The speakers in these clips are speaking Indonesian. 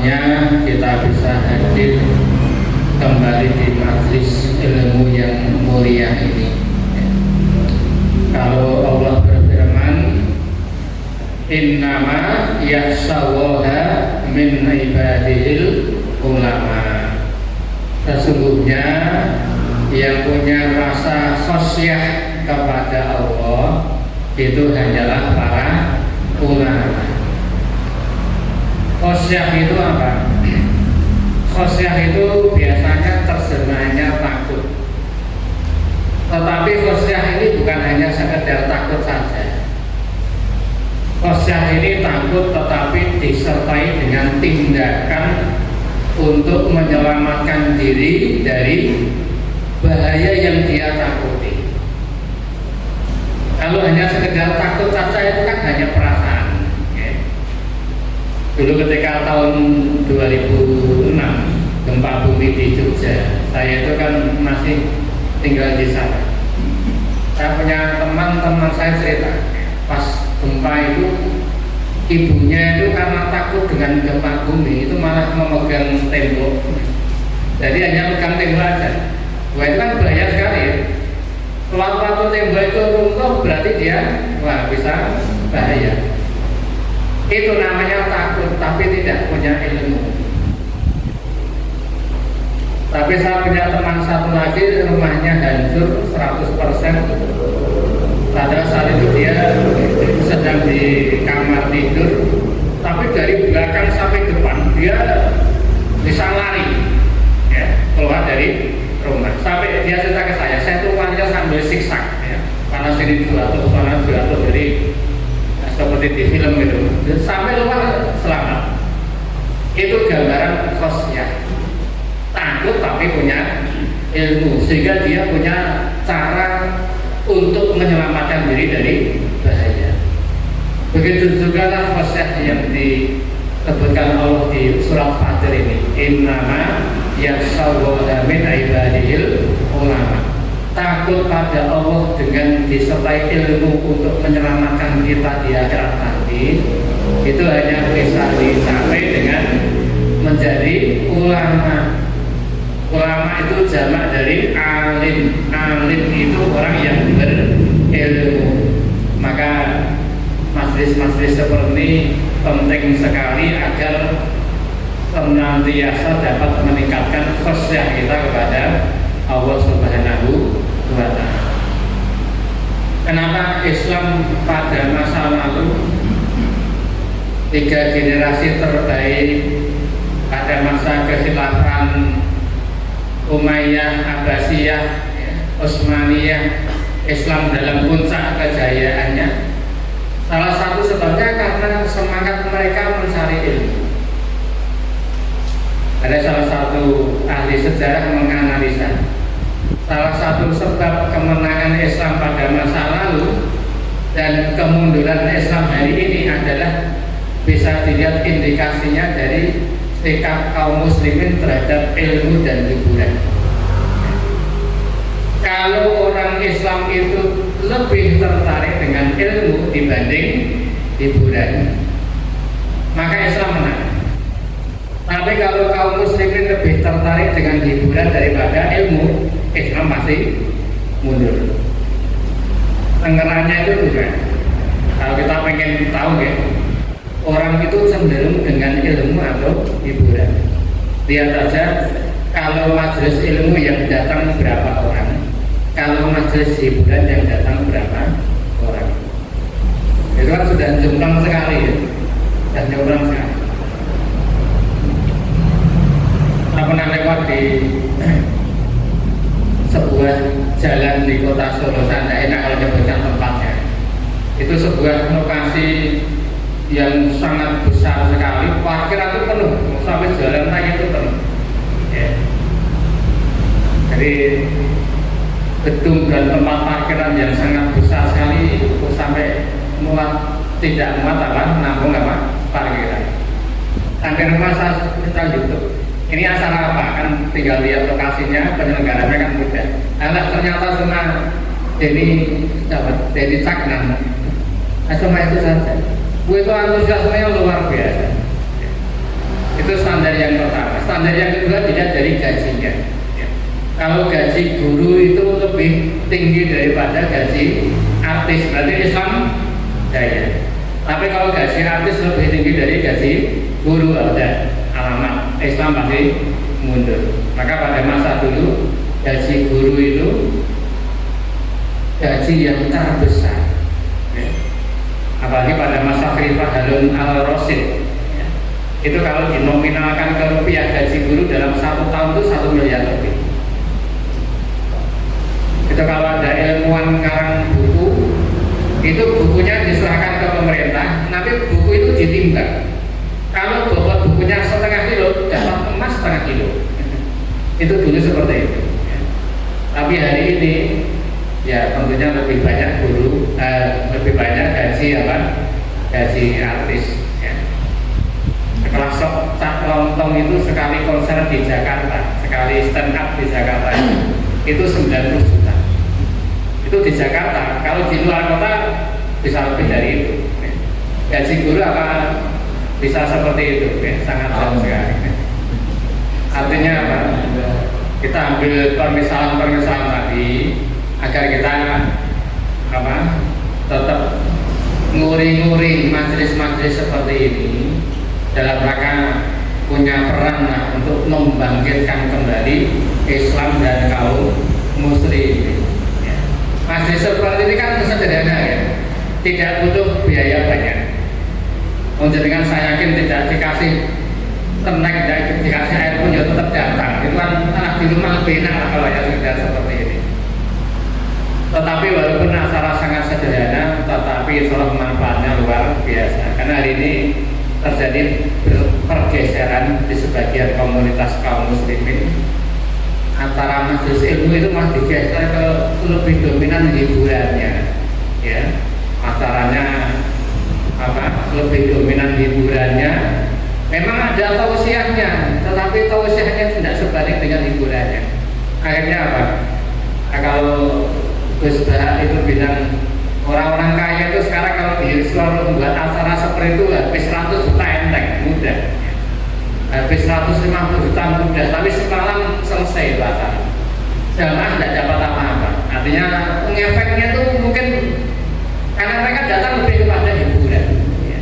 nikmatnya kita bisa hadir kembali di majelis ilmu yang mulia ini. Kalau Allah berfirman, innama yakhshallaha min ibadihil ulama, sesungguhnya yang punya rasa khosyah kepada Allah itu hanyalah para ulama. Khosyah itu apa? Khosyah itu biasanya terjemahannya takut. Tetapi khosyah ini bukan hanya sekedar takut saja. Khosyah ini takut tetapi disertai dengan tindakan untuk menyelamatkan diri dari bahaya yang dia takuti. Kalau hanya sekedar takut saja itu kan hanya perasaan. Dulu ketika tahun 2006 gempa bumi di Jogja, saya itu kan masih tinggal di sana. Saya punya teman saya cerita, pas gempa itu ibunya itu karena takut dengan gempa bumi itu malah memegang tembok. Jadi hanya pegang tembok aja. Wah, itu kan bahaya sekali ya. Waktu tembok itu runtuh berarti dia bisa bahaya. Itu namanya takut tapi tidak punya ilmu. Tapi saya punya teman satu lagi, rumahnya hancur 100%. Pada saat itu dia sedang di kamar tidur, tapi dari belakang sampai depan dia bisa lari, ya, keluar dari rumah. Sampai dia cerita ke saya tuh larinya sambil siksak, ya, karena sini jatuh, sana jatuh, jadi seperti di film gitu. Dan sampai luar selamat. Itu gambaran khosyah. Takut tapi punya ilmu, sehingga dia punya cara untuk menyelamatkan diri dari bahaya. Begitu juga lah khosyah yang disebutkan Allah di surat Fatir ini. Innama yakhshallaha min ibadihil ulama. Takut pada Allah dengan disertai ilmu untuk menyelamatkan kita di akhirat nanti, itu hanya bisa dicapai dengan menjadi ulama. Ulama itu jamak dari alim. Alim itu orang yang berilmu. Maka majelis-majelis seperti ini penting sekali agar senantiasa dapat meningkatkan khosyah kita kepada Allah Subhanahu wa ta'ala. Kenapa Islam pada masa lalu 3 generasi terbaik pada masa kekhilafan Umayyah, Abbasiyah, Utsmaniyah, Islam dalam puncak kejayaannya? Salah satu sebabnya karena semangat mereka mencari ilmu. Ada salah satu ahli sejarah menganalisa salah satu sebab kemenangan Islam pada masa lalu dan kemunduran Islam hari ini adalah bisa dilihat indikasinya dari sikap kaum muslimin terhadap ilmu dan hiburan. Kalau orang Islam itu lebih tertarik dengan ilmu dibanding hiburan, maka Islam menang. Tapi kalau kaum muslimin lebih tertarik dengan hiburan daripada ilmu, Islam pasti mundur. Tenggerannya itu juga. Kalau kita pengen tahu ya, orang itu cenderung dengan ilmu atau hiburan. Lihat saja kalau majelis ilmu yang datang berapa orang, kalau majelis hiburan yang datang berapa orang. Itu kan sudah jomplang sekali ya, dan jomplang sekali. Saya pernah lewat di sebuah jalan di kota Solo, saya tidak enak kalau menyebutkan tempatnya. Itu sebuah lokasi yang sangat besar sekali, parkiran itu penuh, sampai jalan raya itu penuh. Ya. Jadi gedung dan tempat parkiran yang sangat besar sekali itu sampai tidak muat nampung parkiran. Sampai rumah saya kita YouTube. Ini acara apa? Kan tinggal lihat lokasinya, penyelenggaranya kan mudah. Alah ternyata cuma Denny Caknan. Cuma itu saja. Itu antusiasmenya luar biasa. Itu standar yang pertama. Standar yang kedua tidak dari gajinya. Ya. Kalau gaji guru itu lebih tinggi daripada gaji artis, berarti Islam jaya. Tapi kalau gaji artis lebih tinggi dari gaji guru, ada alamat Islam pasti mundur. Maka pada masa dulu gaji guru itu gaji yang terbesar. Ya. Apalagi pada masa Khalifah Harun al-Rasyid. Itu kalau dinominalkan ke rupiah gaji guru dalam 1 tahun itu 1 miliar lebih. Itu kalau ada ilmuwan ngarang buku, itu bukunya diserahkan ke pemerintah, nanti buku itu ditimbang. Kalau bobot bukunya 1,5 kilo, dapat emas 1,5 kilo. Itu dulu seperti itu. Tapi hari ini, ya tentunya lebih banyak guru, lebih banyak gaji apa? Gaji artis. Kelas Cak Lontong itu sekali konser di Jakarta, sekali stand up di Jakarta itu 90 juta. Itu di Jakarta. Kalau di luar kota bisa lebih dari itu. Gaji guru apa bisa seperti itu? Sangat jauh sekali. Artinya apa? Kita ambil permisalan-permisalan tadi agar kita apa? Tetap nguri-nguri majelis-majelis seperti ini dalam rangka punya peran untuk membangkitkan kembali Islam dan kaum muslim. Ya. Majelis seperti ini kan sederhana ya, tidak butuh biaya banyak. Dengan saya yakin tidak dikasih tenek, tidak dikasih air pun ya tetap datang. Itu kan anak di rumah lebih enak lah kalau ya sudah seperti ini. Tetapi walaupun acara sangat sederhana, tetapi soal manfaatnya luar biasa. Karena hari ini terjadi pergeseran di sebagian komunitas kaum muslimin antara majelis ilmu itu masih digeser ke lebih dominan hiburannya, ya acaranya apa lebih dominan hiburannya. Memang ada tausiahnya, tetapi tausiahnya tidak sebalik dengan hiburannya. Akhirnya apa? Nah, kalau Gus Bah itu bilang orang-orang kaya itu sekarang kalau disuruh membuat acara seperti itu habis 100 juta enteng, mudah. Habis 150 juta mudah, tapi semalam selesai itu acara. Jamaah tidak dapat apa-apa. Artinya efeknya itu mungkin karena mereka datang lebih kepada hiburan. Ya.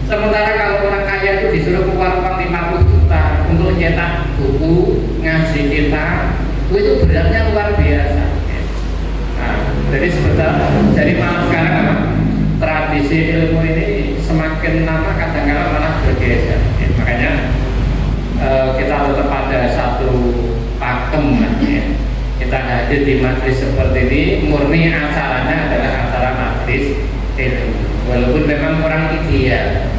Sementara kalau orang kaya itu disuruh keluar uang 50 juta untuk cetak buku, ngaji kita, itu beratnya luar biasa. Jadi sebetulnya, jadi malah sekarang apa? Tradisi ilmu ini semakin lama kadang-kadang malah bergeser. Ya, makanya kita tetap ada satu pakem, ya. Kita hadir di majelis seperti ini, murni acaranya adalah acara majelis ilmu. Walaupun memang kurang ideal.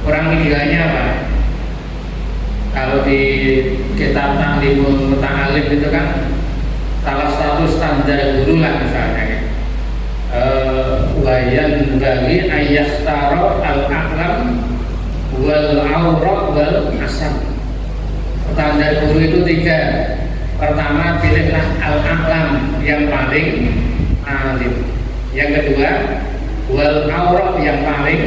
Kurang idealnya apa? Kalau di kitab Ta'limul Muta'alim itu kan salah satu standar guru lah misalnya wayan bagi ayastaro al-aqlam wal awraq wal asam. Standar guru itu 3. Pertama, pilihlah al-aqlam yang paling alim. Yang kedua, wal awraq yang paling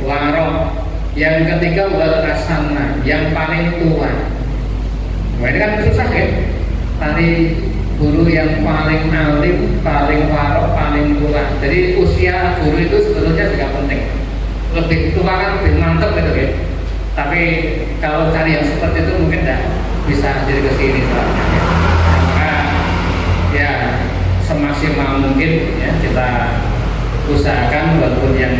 warok. Yang ketiga, wal asana yang paling tua. Nah, ini kan susah ya. Tadi guru yang paling alim, paling warok, paling tua. Jadi usia guru itu sebetulnya juga penting. Lebih tua kan lebih mantap gitu ya. Tapi kalau cari yang seperti itu mungkin tidak bisa jadi ke sini soalnya. Maka ya semaksimal mungkin ya kita usahakan walaupun yang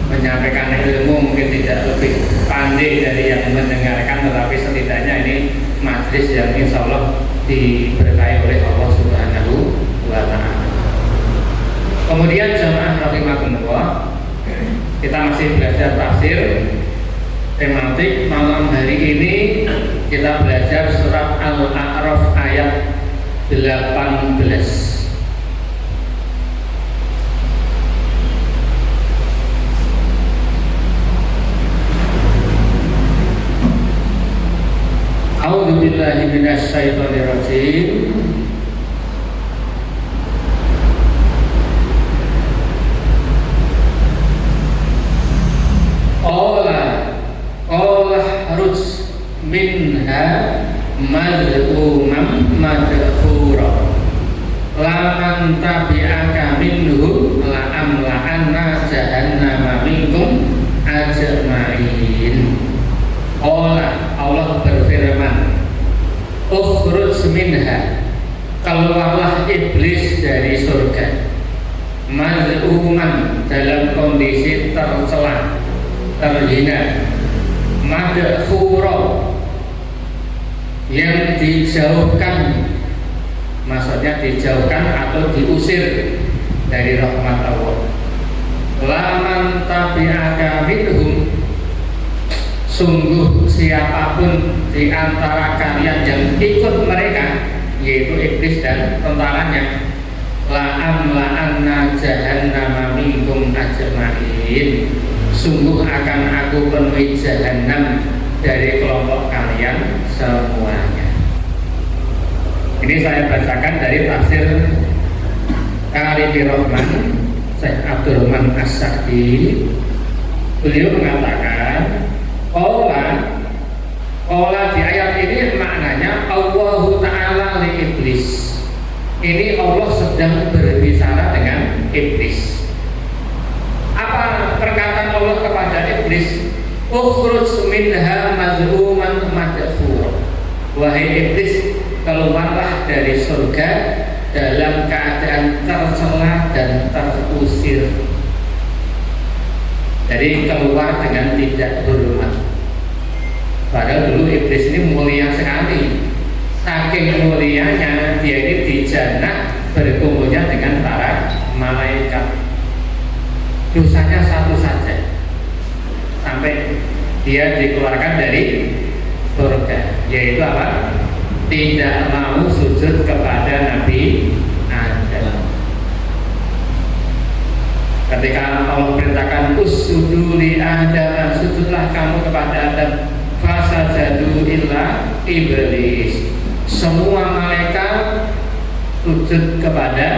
menyampaikan ilmu mungkin tidak lebih pandai dari yang mendengarkan, tetapi setidaknya ini majelis yang insya Allah diberkahi oleh Allah Subhanahu wa Ta'ala. Kemudian jamaah rahimakumullah, kita masih belajar tafsir tematik. Malam hari ini kita belajar surat Al-A'raf ayat 18. A'udzu billahi minasy syaithanir rajim. Qala yakhruj minha mad'uman madhura laman tabi'aka minhum la'amla'anna jahannama minkum ajma'in. Allah berfirman, ukhruj minha, keluarlah iblis dari surga, mad'uman, dalam kondisi tercela, terhina, madhura, yang dijauhkan, maksudnya dijauhkan atau diusir dari rahmat Allah. Laman tabi'aka minhum, sungguh siapapun di antara kalian yang ikut mereka, yaitu iblis dan tentaranya, la'amla'anna jahannama minkum ajma'in, sungguh akan aku penuhi jahannam dari kelompok kalian semuanya. Ini saya bacakan dari tafsir Khalidi Rahman Syekh Abdurrahman As-Sa'di. Beliau mengatakan, Qala di ayat ini maknanya Allahu Ta'ala li iblis. Ini Allah sedang berbicara dengan iblis. Apa perkataan Allah kepada iblis? Ukhruj minha mad'uman madhura. Wahai iblis, keluarlah dari surga dalam keadaan tercela dan terusir. Jadi keluar dengan tidak hormat. Padahal dulu iblis ini mulia sekali. Saking mulianya dia ini di jannah berkumpulnya dengan para malaikat. Dosanya satu saja, sampai dia dikeluarkan dari surga, yaitu apa? Tidak mau sujud kepada Nabi Adam. Ketika Allah perintahkan usjudu li Adam, sujudlah kamu kepada Adam, fasajadu illa iblis, semua malaikat sujud kepada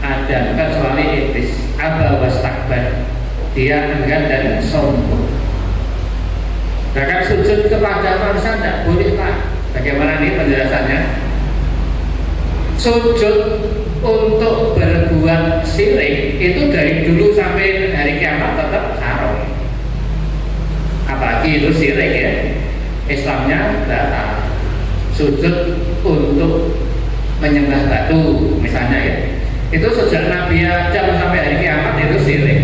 Adam kecuali iblis. Aba wastakbar, dia enggan dan sombong. Bahkan sujud kepada manusia tidak boleh, Pak. Bagaimana nih penjelasannya? Sujud untuk berbuat syirik itu dari dulu sampai hari kiamat tetap haram. Apalagi itu syirik ya, Islamnya batal. Sujud untuk menyembah batu misalnya ya, itu sejak Nabi Adam sampai hari kiamat itu syirik.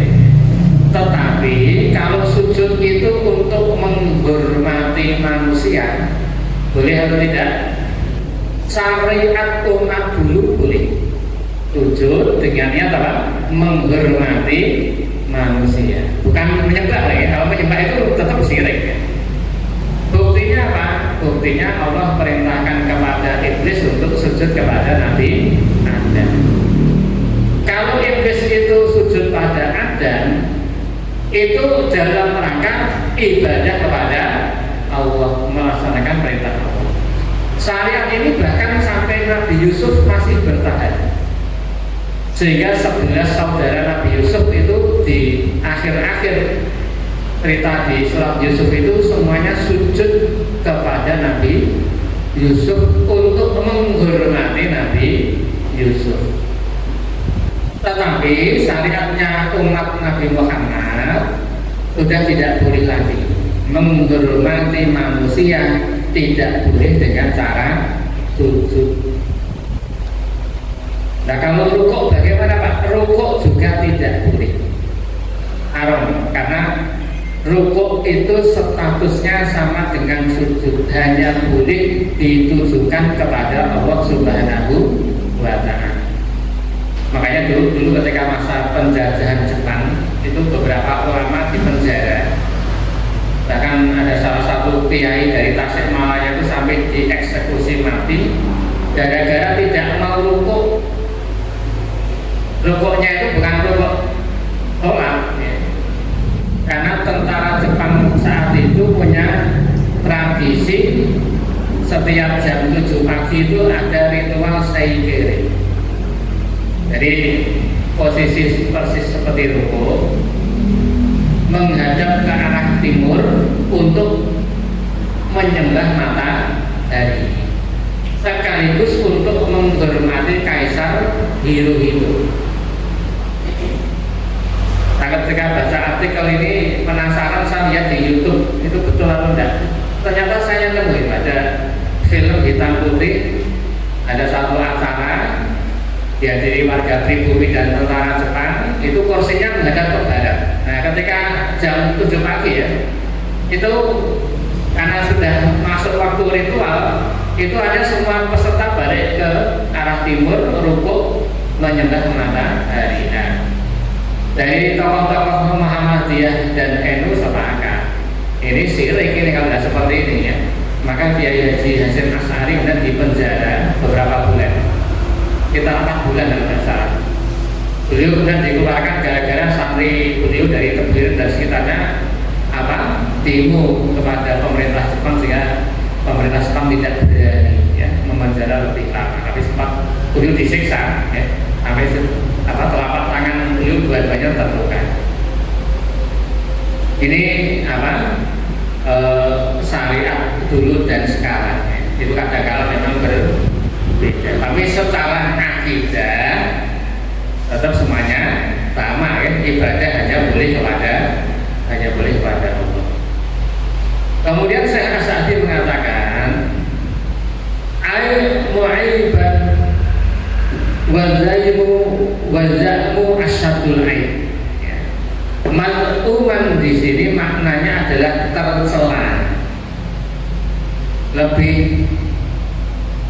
Tetapi kalau sujud itu untuk menghormati manusia, boleh atau tidak? Syariat umat dulu boleh sujud dengan niat apa? Menghormati manusia, bukan menyembah lagi. Kalau menyembah itu tetap syirik ya. Buktinya apa? Buktinya Allah perintahkan kepada iblis untuk sujud kepada Nabi Adam. Kalau iblis itu sujud pada Adam, itu dalam rangka ibadah kepada Allah, melaksanakan perintah Allah. Syariat ini bahkan sampai Nabi Yusuf masih bertahan, sehingga 11 saudara Nabi Yusuf itu di akhir-akhir cerita di surat Yusuf itu semuanya sujud kepada Nabi Yusuf untuk menghormati Nabi Yusuf. Tetapi syariatnya umat Nabi Muhammad sudah tidak boleh lagi menghormati manusia, tidak boleh dengan cara sujud. Nah kalau rukuk bagaimana Pak? Rukuk juga tidak boleh, haram, karena rukuk itu statusnya sama dengan sujud, hanya boleh ditujukan kepada Allah Subhanahu wa Ta'ala. Makanya dulu ketika masa penjajahan Jepang itu beberapa ulama dipenjara. Bahkan ada salah satu kiai dari Tasikmalaya itu sampai dieksekusi mati gara-gara tidak mau rukuk. Rukuknya itu bukan rukuk sholat ya. Karena tentara Jepang saat itu punya tradisi setiap jam 7 pagi itu ada ritual seikiri. Jadi posisi persis seperti rukuk, menghadap ke arah timur untuk menyembah matahari, sekaligus untuk menghormati Kaisar Hirohito. Nah, ketika baca artikel ini penasaran, saya lihat di YouTube itu betul atau enggak. Ternyata saya nemuin ada film hitam putih, ada satu acara dihadiri warga pribumi dan tentara Jepang, itu kursinya menghadap ke barat. Nah, ketika jam 7 pagi ya, itu karena sudah masuk waktu ritual, itu hanya semua peserta balik ke arah timur, rukuk menyembah matahari. Nah, dari tokoh-tokoh Muhammadiyah dan NU sepakat ini syirik ini kalau tidak seperti ini ya. Maka Kiai Haji Hasyim Asy'ari kemudian dipenjara beberapa bulan, sekitar 4 bulan kalau tidak salah. Beliau kemudian dikeluarkan gara-gara santri beliau dari Tebir dan sekitarnya demo kepada pemerintah Jepang, sehingga pemerintah Jepang tidak berani ya memenjara lebih lama. Tapi sempat beliau disiksa ya, sampai telapak tangan beliau dua-duanya terluka. Ini syariat dulu dan sekarang ya. Itu kadang-kadang memang berbeda, tapi secara akidah tetap semuanya sama ya. Ibadah hanya boleh kepada Allah. Kemudian Syekh As-Sa'di mengatakan mu'aiban wa za'mu asyadul aib. Mal'uman di sini maknanya adalah tercela, lebih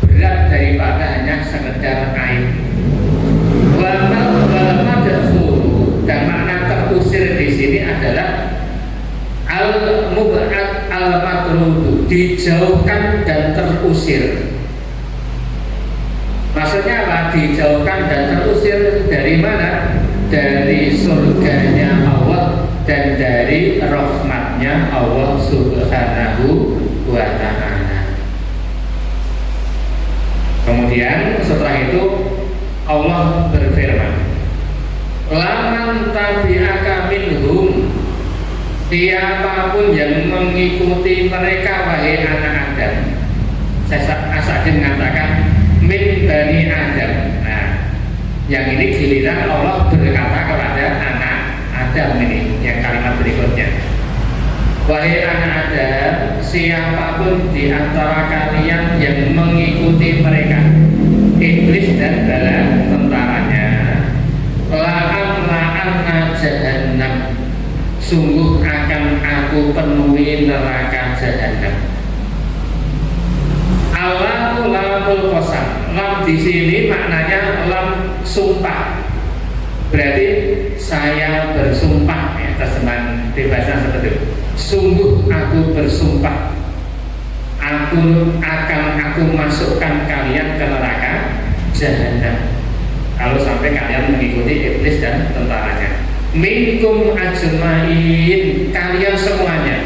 berat daripada hanya sekedar aib. Dan makna terusir di sini adalah al-mub'ad al-matrudu, dijauhkan dan terusir. Maksudnya apa? Dijauhkan dan terusir dari mana? Dari surganya Allah dan dari rahmatnya Allah Subhanahu wa ta'ala. Kemudian setelah itu Allah berfirman, laman tabi'aka minhum, siapapun yang mengikuti mereka wahai anak Adam. Saya As-Sa'di mengatakan min bani Adam. Nah, yang ini giliran Allah berkata kepada anak Adam ini, yang kalimat berikutnya. Wahai anak Adam, siapapun di antara kalian yang mengikuti mereka, iblis dan bala tentaranya, la'amla'anna jahannam, sungguh akan aku penuhi neraka jahannam. Alamu lamul qasam. Lam di sini maknanya lam sumpah. Berarti saya bersumpah ya, terjemahan bebasnya seperti itu. Sungguh aku bersumpah, aku masukkan kalian ke neraka jahannam kalau sampai kalian mengikuti iblis dan tentaranya. Minkum ajmain, kalian semuanya.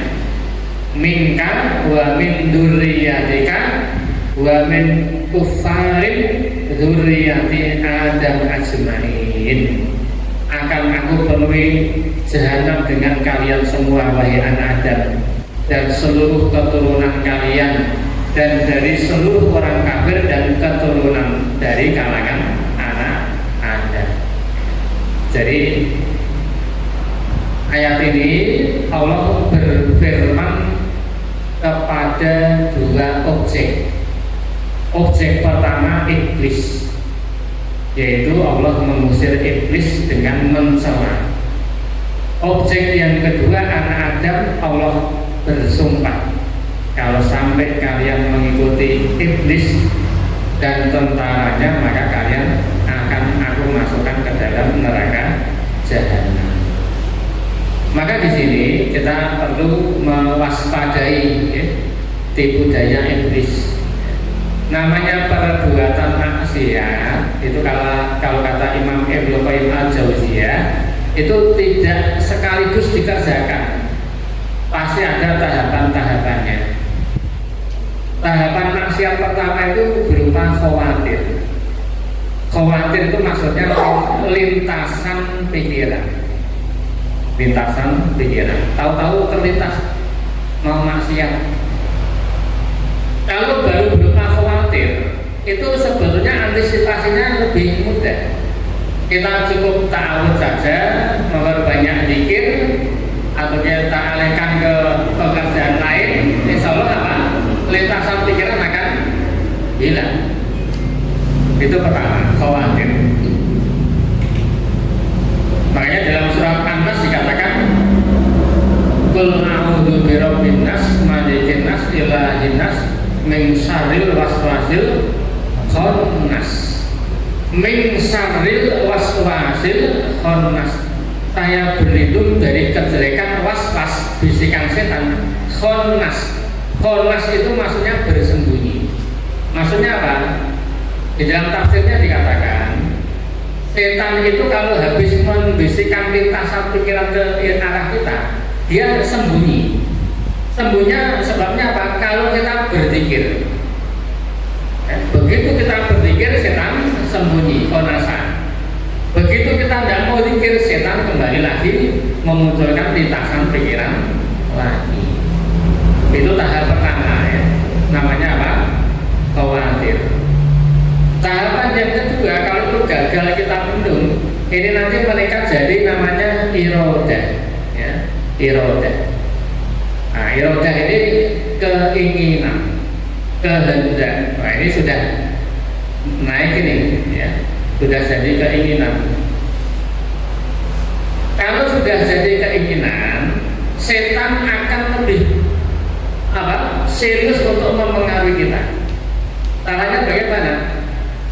Minka wa min dzurriyyatika wa min kuffarin dzurriyyati Adam ajmain. Akan aku penuhi jahanam dengan kalian semua wahai anak Adam, dan seluruh keturunan kalian, dan dari seluruh orang kafir dan keturunan dari kalangan anak Adam. Jadi ayat ini Allah berfirman kepada dua objek. Objek pertama iblis, yaitu Allah mengusir iblis dengan mencela. Objek yang kedua anak Adam, Allah bersumpah, kalau sampai kalian mengikuti iblis dan tentaranya, maka kalian akan aku masukkan ke dalam neraka jahanam. Maka di sini kita perlu mewaspadai ya, tipu daya iblis. Namanya perbuatan maksiat itu kalau kata Imam Ibnu Qayyim al-Jauziyah itu tidak sekaligus dikerjakan, pasti ada tahapan-tahapannya. Tahapan maksiat pertama itu berupa khawatir. Khawatir itu maksudnya lintasan pikiran. Lintasan pikiran, tahu-tahu terlintas mau maksiat, itu sebetulnya antisipasinya lebih mudah. Kita cukup ta'awud saja, memperbanyak zikir, atau kita alihkan ke pekerjaan lain, insya Allah apa? Lintasan pikiran akan hilang. Itu pertama, khawatir. Makanya dalam surat An-Nas dikatakan Qul a'udzu birabbin nas, malikin nas, ilahin nas, min syarril waswasil khannas. Min syarril waswasil khannas. Saya berlindung dari kejelekan waswas, bisikan setan. Khannas. Khannas itu maksudnya bersembunyi. Maksudnya apa? Di dalam tafsirnya dikatakan setan itu kalau habis membisikkan lintasan pikiran ke arah kita, dia sembunyi. Sembunyinya sebabnya apa? Kalau kita berzikir, begitu kita berzikir, setan sembunyi, konasa. Begitu kita tidak mau zikir, setan kembali lagi memunculkan lintasan pikiran lagi. Itu tahap pertama ya. Namanya apa? Khawatir. Tahapan yang kedua, kalau itu gagal kita bendung, ini nanti mereka jadi namanya irodah, ya, irodah. Nah, irodah ini keinginan, kehendak. Nah, ini sudah naik ini, ya, sudah jadi keinginan. Kalau sudah jadi keinginan, setan akan lebih serius untuk mempengaruhi kita. Caranya bagaimana?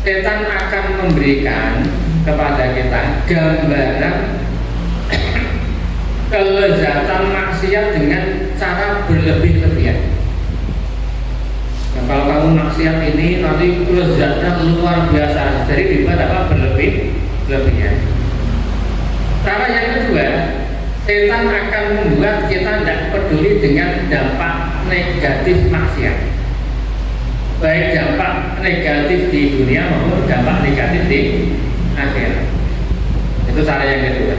Setan akan memberikan kepada kita gambaran kelezatan maksiat dengan cara berlebih-lebihan. Nah, kalau kamu maksiat ini nanti lezatnya luar biasa, jadi dibuat apa? Berlebih-lebihan. Cara yang kedua, setan akan membuat kita tidak peduli dengan dampak negatif maksiat, baik dampak negatif di dunia maupun dampak negatif di akhirat. Itu cara yang kedua.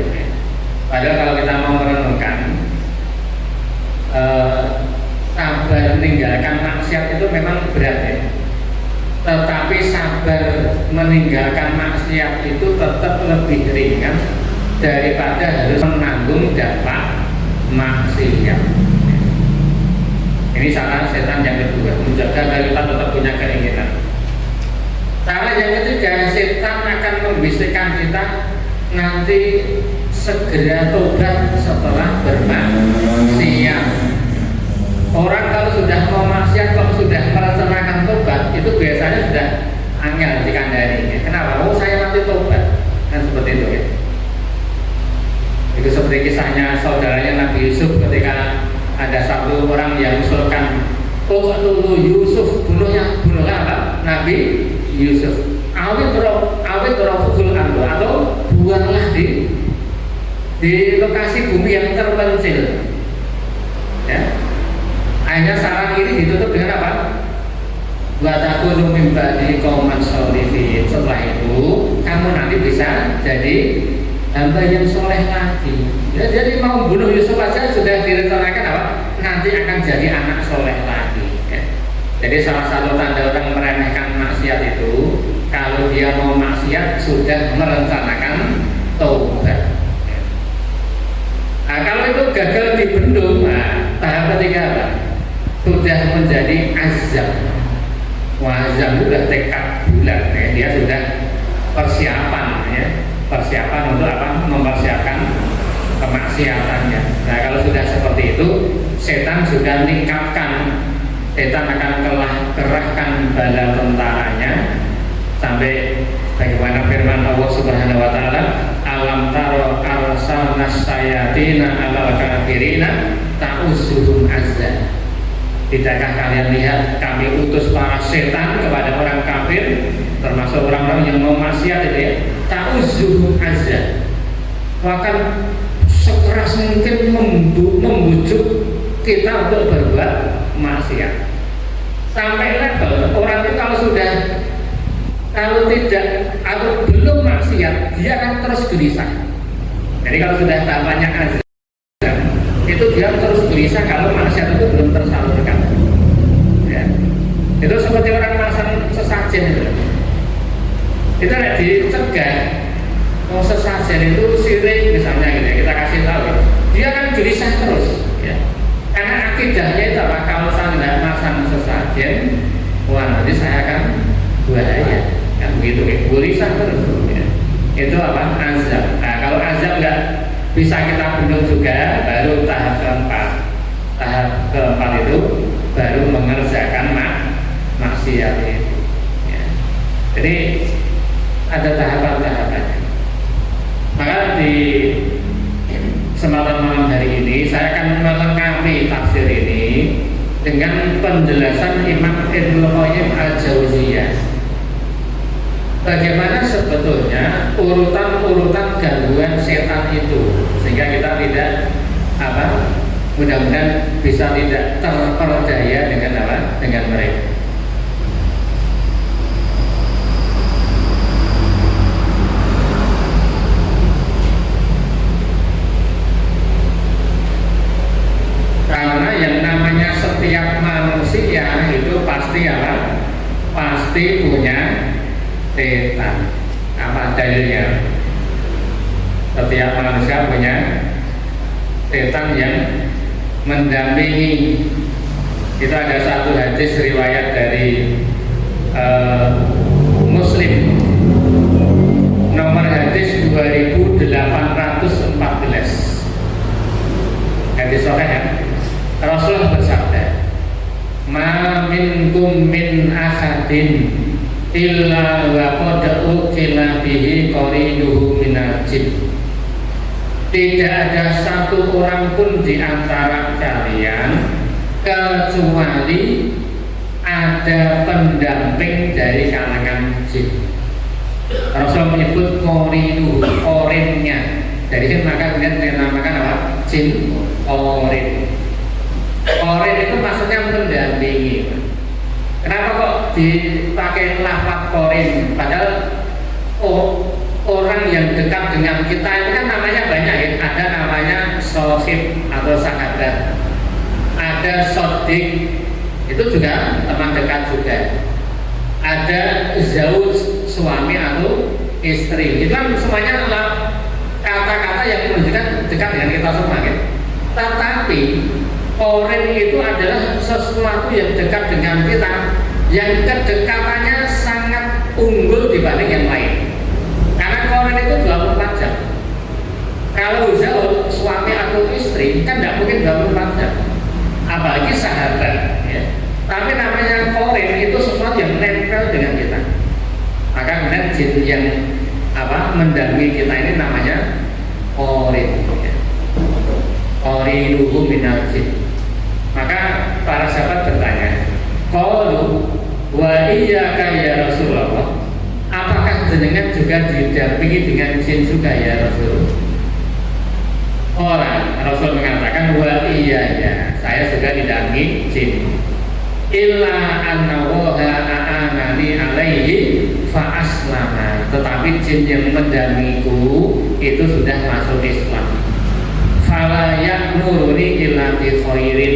Padahal kalau kita mau merenungkan, sabar meninggalkan maksiat itu memang berat ya. Tetapi sabar meninggalkan maksiat itu tetap lebih ringan daripada harus menanggung dampak maksiat. Ini cara setan yang kedua, menjaga agar kita tetap punya keinginan. Cara yang ketiga, setan akan membisikkan kita nanti segera tobat setelah bermaksiat. Orang kalau sudah mau maksiat, kalau sudah melaksanakan tobat, itu biasanya sudah angel dikandani. Kenapa? Oh, saya nanti tobat, kan seperti itu ya. Itu seperti kisahnya saudaranya Nabi Yusuf ketika ada satu orang yang usulkan, oh dulu Yusuf bunuhlah apa? Nabi Yusuf. Awet rofukul ardo, atau buanglah di lokasi bumi yang terpencil. Ya. Akhirnya saran ini ditutup dengan apa? Watakunu min ba'di qauman sholihin. Setelah itu kamu nanti bisa jadi hamba yang soleh lagi. Ya, jadi mau bunuh Yusuf saja sudah direncanakan apa? Nanti akan jadi anak soleh lagi. Ya. Jadi salah satu tanda orang meremehkan maksiat itu, kalau dia mau maksiat sudah merencanakan taubat. Ya. Nah, kalau itu gagal dibendung, nah, tahap ketiga apa? Sudah menjadi azam. Wah, azam itu sudah tekad bulat. Ya. Dia sudah persiapan, ya. Persiapan untuk apa? Mempersiapkan kemaksiatannya. Nah, kalau sudah seperti itu, setan sudah meningkatkan. Setan akan kerahkan bala tentaranya sampai bagaimana firman Allah Subhanahu wa taala, alam taro arsalna sayatina alal kafirina ta'uzuhum azza. Tidakkah kalian lihat kami utus para setan kepada orang kafir, termasuk orang-orang yang mau maksiat itu ya, ta'uzuhum azza. Bahkan sekeras mungkin membujuk kita untuk berbuat maksiat. Sampai level orang itu kalau tidak atau belum maksiat, dia akan terus gelisah. Jadi kalau sudah tahapannya azab, itu dia terus gelisah kalau maksiat itu belum tersalurkan. Ya. Itu seperti orang masang sesaji sesajen itu nek dicegah mau sesajen itu sirik misalnya gitu ya, kita kasih tahu dia kan gelisah terus ya. Karena akidahnya itu apa? Kalau saya tidak masang sesajen, wah nanti saya akan bahaya kan begitu ya, gelisah terus ya. Itu apa? Azab. Nah kalau azab nggak bisa kita bendung juga, baru tahap keempat. Tahap keempat itu baru mengerjakan maksiat itu ya. Jadi ada tahapan-tahapannya. Maka di kesempatan malam hari ini saya akan melengkapi tafsir ini dengan penjelasan Imam Ibnu Qayyim Al-Jauziyah. Bagaimana sebetulnya urutan-urutan gangguan setan itu, sehingga kita tidak mudah-mudahan bisa tidak terperdaya dengan dengan mereka. Karena yang namanya setiap manusia itu pasti pasti punya setan. Apa dalilnya? Setiap manusia punya setan yang mendampingi. Itu ada satu hadis riwayat dari Muslim, nomor hadis 2814. Hadis sahih ya. Rasulullah bersabda, "Ma minkum min ahadin illa wa qad ukila bihi qarinuhu minal jin." Tidak ada satu orang pun di antara kalian kecuali ada pendamping dari kalangan jin. Rasul menyebut qarinuhu, orinnya. Jadi maka kemudian dinamakan apa? Jin orin. Orin itu maksudnya mendampingi. Kenapa kok dipakai lafaz orin? Padahal orang yang dekat dengan kita itu kan namanya banyak ya. Ada namanya sohib atau sahabat, ada sodik, itu juga teman dekat juga. Ada zauj, suami atau istri. Itu kan semuanya adalah kata-kata yang menunjukkan dekat dengan kita semua kan. Tetapi orin itu adalah sesuatu yang dekat dengan kita, yang kedekatannya sangat unggul dibanding yang lain. Karena orin itu 24 jam. Kalau zauj, suami atau istri kan tidak mungkin 24 jam, apalagi sahabat ya. Tapi namanya orin itu sesuatu yang nempel dengan kita. Maka kemudian jin yang mendampingi kita ini namanya orin ya. Orinuhu minal jin. Maka para sahabat bertanya, qalu wa iyyaka ya Rasulullah, apakah jenengan juga didampingi dengan jin juga ya Rasul? Rasul mengatakan wa iya ya, saya juga didampingi jin. Illa anna waha a'anani alaihi fa aslama. Tetapi jin yang mendampingiku itu sudah masuk Islam. Fala ya'muruni illa bi khairin,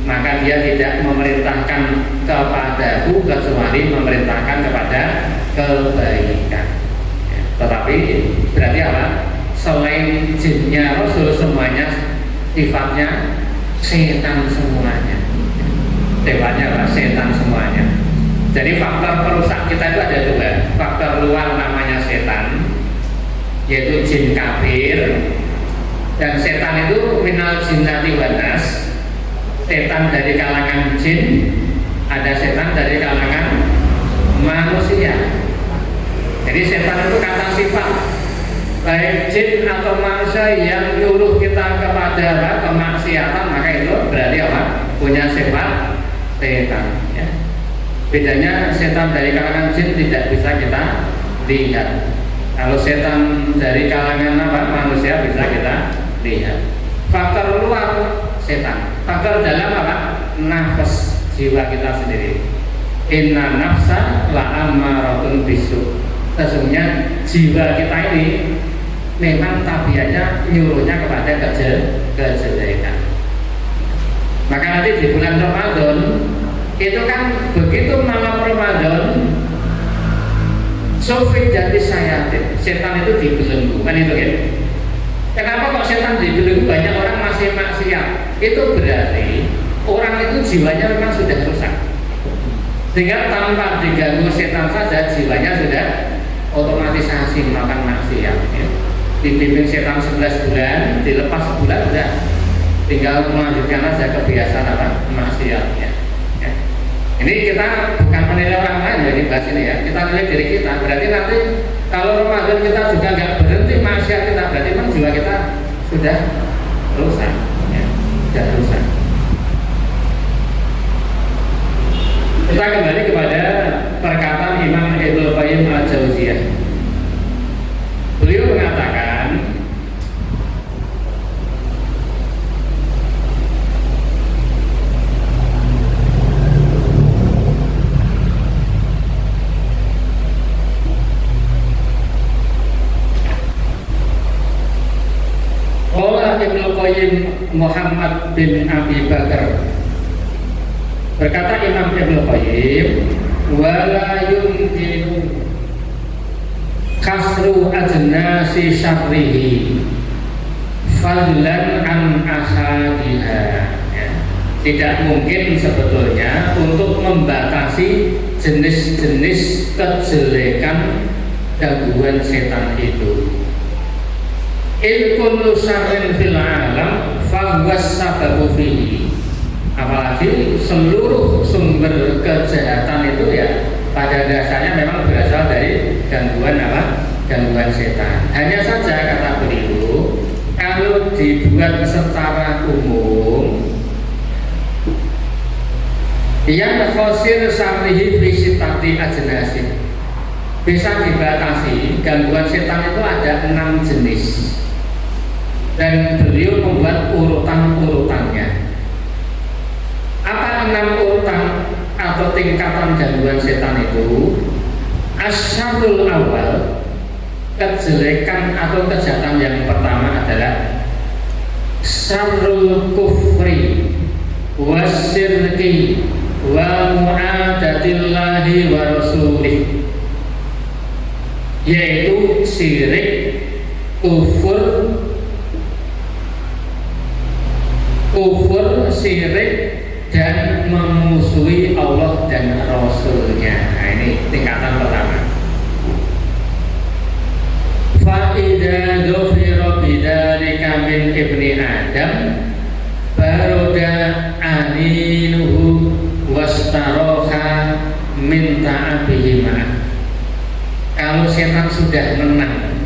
maka dia tidak memerintahkan kepadaku kecuali memerintahkan kepada kebaikan ya. Tetapi berarti apa? Selain jinnya Rasul semuanya sifatnya setan semuanya. Sifatnya apa? Setan semuanya. Jadi faktor perusak kita itu ada dua. Faktor luar namanya setan, yaitu jin kafir. Dan setan itu minal jinnati wan nas, setan dari kalangan jin, ada setan dari kalangan manusia. Jadi setan itu kata sifat, baik jin atau manusia yang nyuruh kita kepada kemaksiatan, maka itu berarti apa? Punya sifat setan ya. Bedanya setan dari kalangan jin tidak bisa kita lihat. Kalau setan dari kalangan manusia bisa kita lihat. Faktor luar setan, faktor dalam apa? Nafas, jiwa kita sendiri. Inna nafsa la ammaratun bisu. Sesungguhnya jiwa kita ini memang tabiatnya nyuruhnya kepada kejelekan. Maka nanti di bulan Ramadan itu kan begitu malam Ramadan Sofit jadi sayatin, setan itu dibelenggu, kan itu kan? Kenapa kok setan dibelenggu banyak orang masih maksiat? Itu berarti orang itu jiwanya memang sudah rusak. Sehingga tanpa diganggu setan saja jiwanya sudah otomatisasi melakukan maksiat. Ya. Dibimbing setan 11 bulan, dilepas sebulan sudah tinggal melanjutkan saja kebiasaan apa? Maksiatnya. Ya. Ini kita bukan menilai orang lain ya di bahas ini ya. Kita nilai diri kita. Berarti nanti kalau Ramadan kita juga nggak berhenti maksiat kita, berarti memang jiwa kita sudah rusak. Ya. Sudah rusak. Kita kembali kepada perkataan Imam Ibnu Qayyim Al-Jauziyah. Beliau mengatakan, qala Ibnu Qayyim Muhammad bin Abi Bakar. Berkata Imam Ibnu Qayyim, wala yumkinu kasru ajnasi syarrihi fadlan an ahadiha. Ya. Tidak mungkin sebetulnya untuk membatasi jenis-jenis kejelekan gangguan setan itu. In kullu syarrin fil alam fa huwa sababu fihi. Apalagi seluruh sumber kejahatan itu ya pada dasarnya memang berasal dari gangguan apa? Gangguan setan. Hanya saja kata beliau, kalau dibuat secara umum, yang khosir syarrihi fi sitati ajnasin, bisa dibatasi. Gangguan setan itu ada 6 jenis, dan beliau membuat urutan-urutannya. Apa 6 urutan atau tingkatan gangguan setan itu? Asyarul awal, kejelekan atau kejahatan yang pertama adalah syarrul kufri wasyirki wa mu'adatillahi wa rasulih, yaitu syirik, kufur, syirik, dan memusuhi Allah dan Rasulnya. Nah, ini tingkatan pertama. Fa'idha dhufira bidhalika min ibni Adam baroda aninuhu wastaroha min ta'abihima. Kalau setan sudah menang,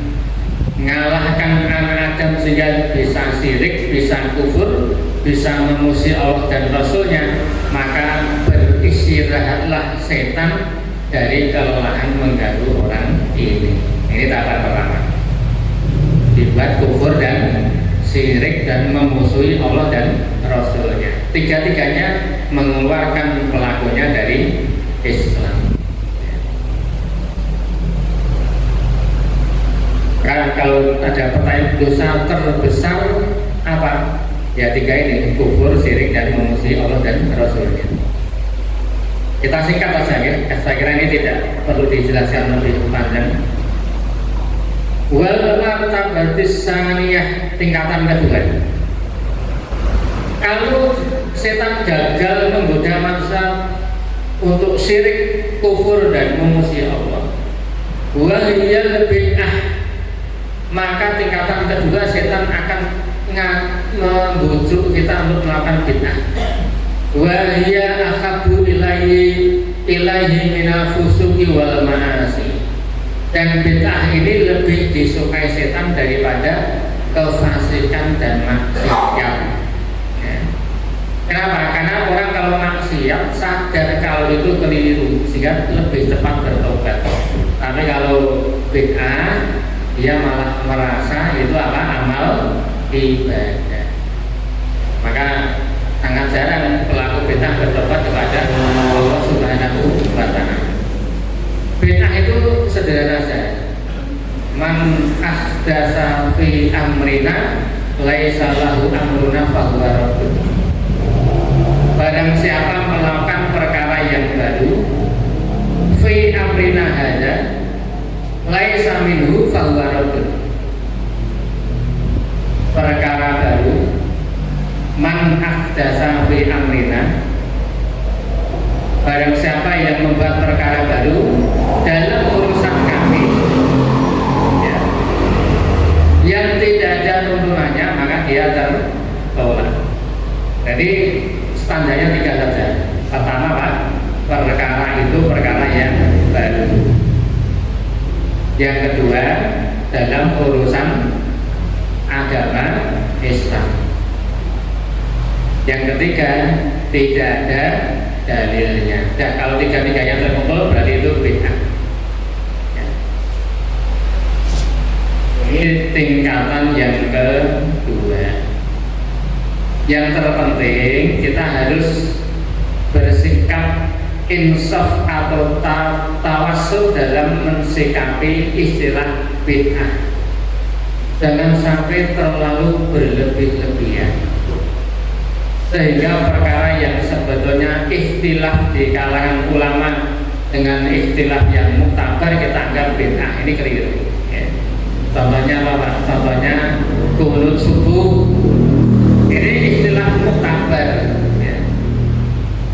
mengalahkan anak Adam sehingga bisa syirik, bisa kufur, bisa memusuhi Allah dan Rasulnya, maka beristirahatlah setan dari kelelahan mengganggu orang ini. Ini tahap pertama. Dibuat kufur dan syirik dan memusuhi Allah dan Rasulnya. Tiga-tiganya mengeluarkan pelakunya dari Islam. Karena kalau ada pertanyaan dosa terbesar apa? Ya 3 ini, kufur, syirik, dan memusuhi Allah dan Rasulnya. Kita singkat saja ya, saya kira ini tidak perlu dijelaskan lebih panjang. Wal martabatis saniyah, tingkatan kedua. Kalau setan gagal menggoda manusia untuk syirik, kufur, dan memusuhi Allah, wahiyal bid'ah, maka tingkatan kedua setan akan membujuk kita untuk melakukan bid'ah. Wa hiya akhabu ilaihi minal fusuqi wal ma'asi. Dan bid'ah ini lebih disukai setan daripada kefasikan dan maksiat. Ya. Kenapa? Karena orang kalau maksiat sadar kalau itu keliru sehingga lebih cepat bertobat. Tapi kalau bid'ah dia malah merasa itu apa? Amal ibadah. Maka sangat jarang pelaku bid'ah bertobat kepada Allah Subhanahu wa ta'ala. Bid'ah itu sederhana saja. Man ahdatsa fi amrina laisa lahu amruna fahuwa raddun. Barang siapa melakukan perkara yang baru fi amrina hadza, fahuwa raddun. Perkara baru, man ahdatsa fi amrina, barang siapa yang membuat perkara baru dalam urusan kami, ya, yang tidak ada tuntunannya, maka dia tertolak. Jadi standarnya 3 saja. Pertama, Pak, perkara itu perkara yang baru. Yang kedua, dalam urusan agama Islam. Yang ketiga, tidak ada dalilnya. Dan kalau 3-3-nya terkumpul berarti itu bid'ah. Ya. Ini tingkatan yang kedua. Yang terpenting kita harus bersikap insaf atau tawassul dalam mensikapi istilah bid'ah. Jangan sampai terlalu berlebih-lebihan sehingga perkara yang sebetulnya ikhtilaf di kalangan ulama dengan ikhtilaf yang muktabar kita anggap bid'ah. Ini keliru, ya. Contohnya apa, Pak? Contohnya qunut subuh, ini ikhtilaf muktabar, ya.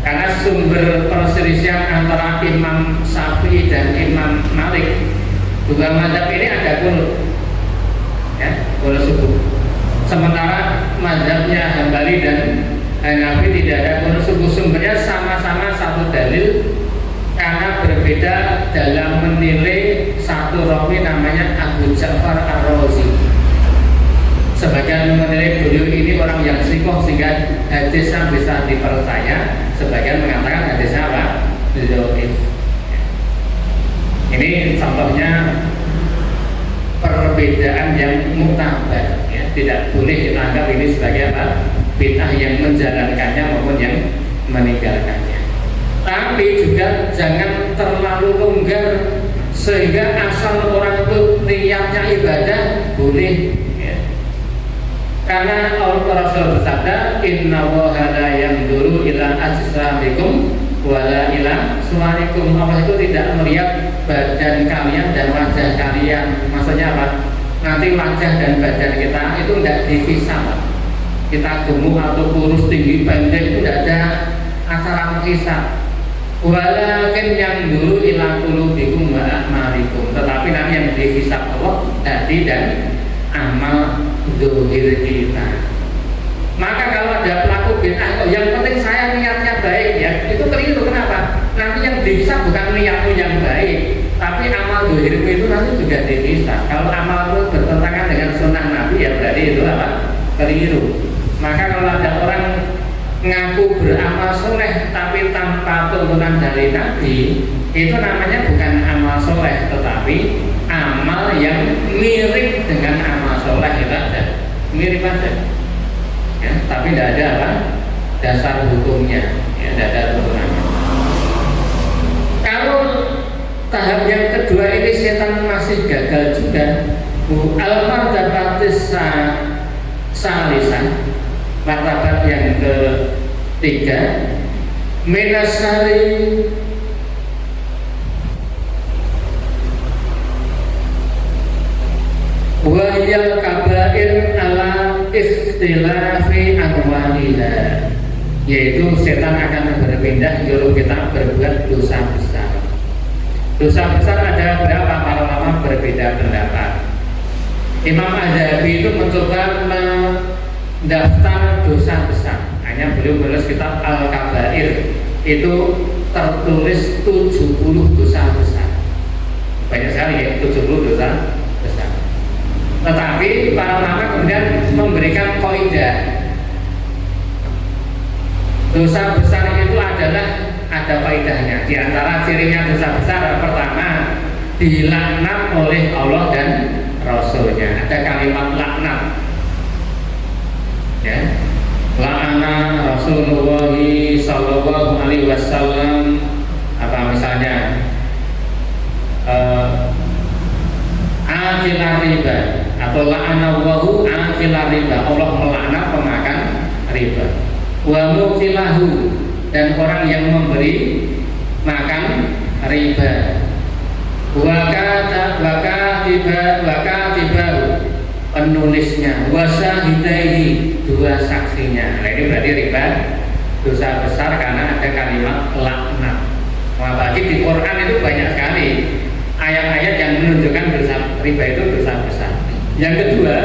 Karena sumber perselisihan antara Imam Syafi'i dan Imam Malik, juga mazhab ini ada qunut, ya, qunut subuh. Sementara mazhabnya Hambali dan Hanafi tidak ada qunut subuh. Sumbernya sama-sama satu dalil, karena berbeda dalam menilai satu rawi namanya Abu Ja'far Ar-Razi. Sebagian menilai beliau ini orang yang sikoh sehingga hadisnya bisa dipercaya, sebagian mengatakan hadisnya apa? Dhaif. Ini contohnya perbedaan yang muktabar, ya. Tidak boleh kita anggap ini sebagai apa? Bid'ah yang menjalankannya maupun yang meninggalkannya. Tapi juga jangan terlalu longgar sehingga asal orang itu niatnya ibadah boleh, ya. Karena Allah Rasul bersabda, Inna Allaha la yanzuru ila ajsamikum wala ila suwarikum. Allah itu tidak melihat badan kalian dan wajah kalian. Maksudnya apa? Nanti wajah dan badan kita itu tidak dihisab. Kita gemuk atau kurus, tinggi, pendek, itu tidak ada asaran hisab. Walakin yang dulu ila qulubikum wa a'malikum. Tetapi nanti yang dihisab Allah hati dan amal zahir kita. Maka kalau ada pelaku bid'ah, yang penting saya niatnya baik, ya, itu keliru. Kenapa? Nanti yang dihisab bukan niatmu yang baik, tapi amal zahirmu itu nanti juga dihisab. Kalau amalmu bertentangan dengan sunnah Nabi, ya berarti itu apa? Keliru. Maka kalau ada orang ngaku beramal soleh tapi tanpa tuntunan dari Nabi, itu namanya bukan amal soleh, tetapi amal yang mirip dengan amal soleh. Itu aja, mirip aja, ya, tapi tidak ada apa? Dasar hukumnya, ya, tidak ada turunannya. Kalau tahap yang kedua ini setan masih gagal juga. Al-martabatis salisan, martabat yang ketiga, minasari wahyal kabair ala ikhtilafi anwaliha, yaitu setan akan berpindah nyuruh kita berbuat dosa besar. Dosa besar ada berapa? Para ulama berbeda pendapat. Imam Az-Zahabi itu mencoba mendaftar dosa besar. Hanya beliau menulis kitab Al-Kabair, itu tertulis 70 dosa besar. Banyak sekali, ya, 70 dosa besar. Tetapi para ulama kemudian memberikan kaidah. Dosa besar itu adalah ada kaidahnya. Di antara cirinya dosa besar, pertama, dilaknat oleh Allah dan Rasulnya. Ada kalimat laknat, ya. La'ana Rasulullah sallallahu alaihi wasallam, apa misalnya akilar riba, atau la'ana wahu akilar riba, Allah melaknat pemakan riba. Wa mukilahu, dan orang yang memberi makan riba. wakatibahu penulisnya, wasahidaihi dua saksinya. Nah, ini berarti riba dosa besar karena ada kalimat laknat. Apalagi di Quran itu banyak sekali ayat-ayat yang menunjukkan dosa riba itu dosa besar. Yang kedua,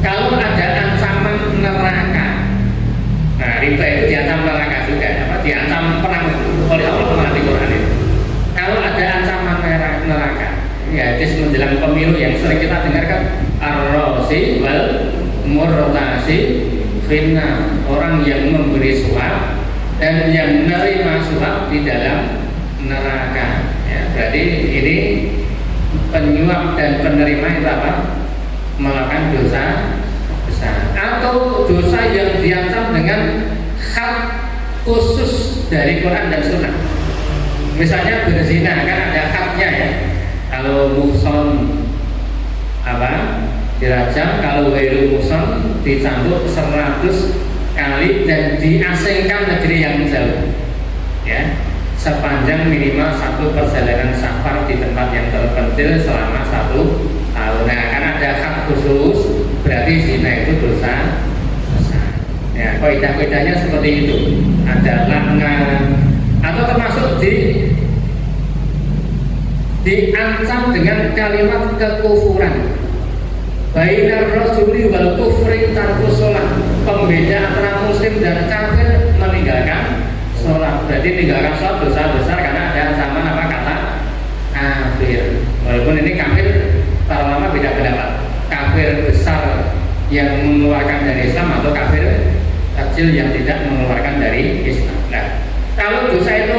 kalau ada ancaman neraka, nah riba itu diancam neraka juga, diancam perang oleh Allah di Quran itu. Kalau ada ancaman neraka, ya hadis menjelang pemilu yang sering kita dengarkan, ar-rasi wal murtasi finna, orang yang memberi suap dan yang menerima suap di dalam neraka. Ya, berarti ini penyuap dan penerima itu apa? Melakukan dosa besar atau dosa yang diancam dengan hak khusus dari Quran dan Sunnah. Misalnya berzina kan ada haknya ya. Kalau muhson dirajam, kalau ghairu muhson dicambuk 100 kali dan diasingkan negeri yang jauh. Ya. Sepanjang minimal 1 perjalanan safar di tempat yang terpencil selama 1 tahun. Nah, karena ada hak khusus, berarti zina itu dosa besar. Ya, kaidah-kaidahnya seperti itu. Ada laknat atau termasuk diancam dengan kalimat kekufuran. Bainar rasuli wal kufri tarkus sholat, pembeda antara muslim dan kafir meninggalkan sholat. Berarti meninggalkan sholat dosa besar karena ada ancaman kata kafir. Walaupun ini kafir para ulama beda pendapat, kafir besar yang mengeluarkan dari Islam atau kafir kecil yang tidak mengeluarkan dari Islam. Nah, kalau dosa itu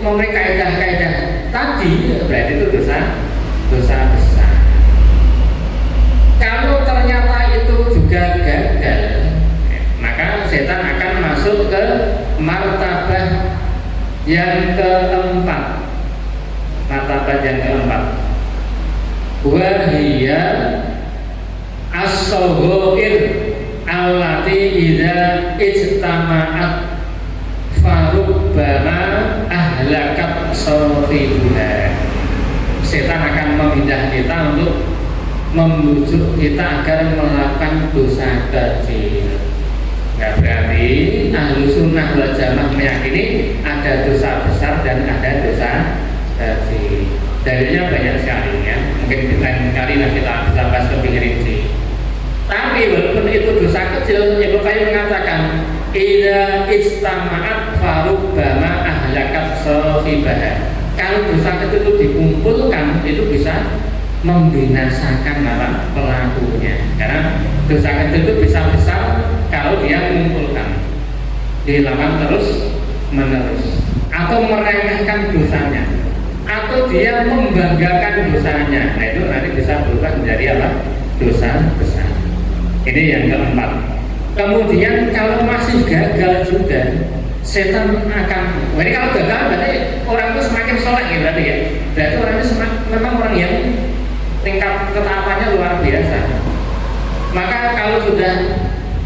memenuhi kaidah-kaidah tadi, berarti itu dosa besar. Kalau ternyata itu juga gagal, maka setan akan masuk ke martabah yang keempat. Martabat yang keempat, wahia as-saghair allati idza ijtama'at farubbama ahlakat sahibuha. Setan akan memindah kita untuk membujuk kita agar melakukan dosa kecil. Nah, berarti ahlu sunnah wal jamaah meyakini ada dosa besar dan ada dosa kecil. Dalilnya banyak sekali ya. Mungkin lain kali kita bisa bahas lebih rinci. Tapi walaupun itu dosa kecil, Ibnu Qayyim mengatakan idza ijtama'at farubbama ahlakat sahibaha. Kalau dosa kecil itu dikumpulkan, itu bisa membinasakan pelakunya. Karena dosa kecil itu bisa besar kalau dia mengumpulkan, dilakukan terus menerus, atau meremehkan dosanya, atau dia membanggakan dosanya. Nah, itu nanti bisa berubah menjadi dosa besar. Ini yang keempat. Kemudian kalau masih gagal juga, setan akan, ini kalau gagal berarti orang itu semakin soleh ya, berarti ya. Berarti orang itu memang orang yang tingkat ketaatannya luar biasa. Maka kalau sudah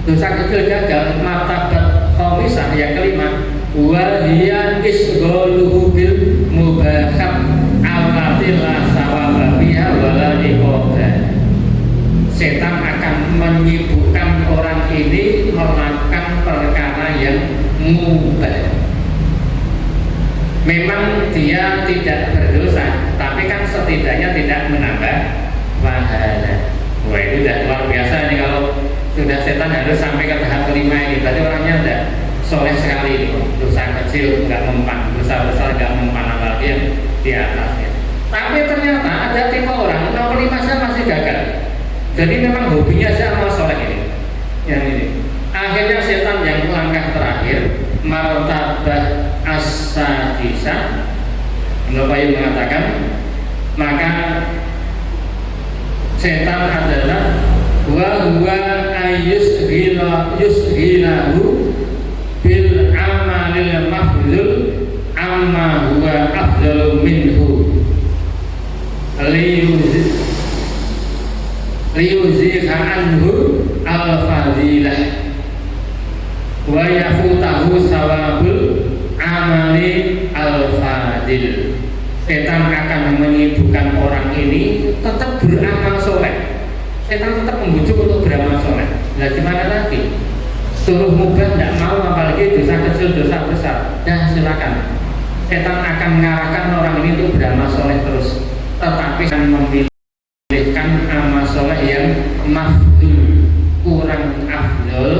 dosa kecil gagal, martabat khamisah yang kelima, wa hiya isghaluhu bil mubahat allati la sawaba biha wala iqadah. Setan akan menyibukkan orang ini melakukan perkara yang mubah. Memang dia tidak berdosa, tapi kan setidaknya tidak menambah pahala. Wah, itu sudah luar biasa nih kalau sudah setan harus sampai ke tahap kelima ini. Berarti orangnya sudah soleh sekali nih. Dosa kecil nggak mempan, dosa besar nggak mempan, apalagi yang di atasnya. Tapi ternyata ada tipe orang nomor 5 saja masih gagal. Jadi memang hobinya saja amal soleh ini. Yang ini. Akhirnya setan yang langkah terakhir, martabah as-sadisah, Ibnu Qayyim mengatakan, maka setan adalah wa huwa yusghilahu bil amalil mafdhul amma huwa afdalu minhu liyuzikha anhu al-fadilah wa yafutahu sawabul amali al-fadil setan akan menyibukkan orang ini tetap beramal soleh. Setan tetap membujuk untuk beramal soleh. Nah gimana lagi? Suruh mubah tidak mau, apalagi dosa kecil, dosa besar. Dan silakan. Setan akan mengarahkan orang ini untuk beramal soleh terus. Tetapi akan memilihkan amal soleh yang mafdul, kurang afdol,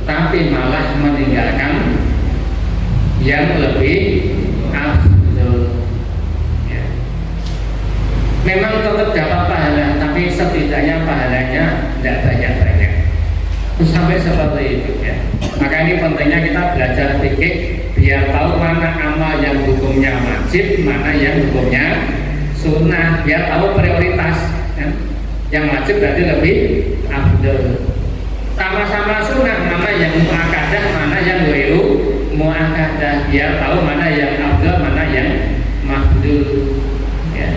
tapi malah meninggalkan yang lebih afdol. Memang tetap dapat pahala, tapi setidaknya pahalanya tidak banyak-banyak. Sampai seperti itu ya. Maka ini pentingnya kita belajar fikih biar tahu mana amal yang hukumnya wajib, mana yang hukumnya sunnah, biar tahu prioritas ya. Yang wajib berarti lebih afdal. Sama-sama sunnah, mana yang muakkadah, mana yang ghairu muakkadah, biar tahu mana yang afdal, mana yang mafdul ya.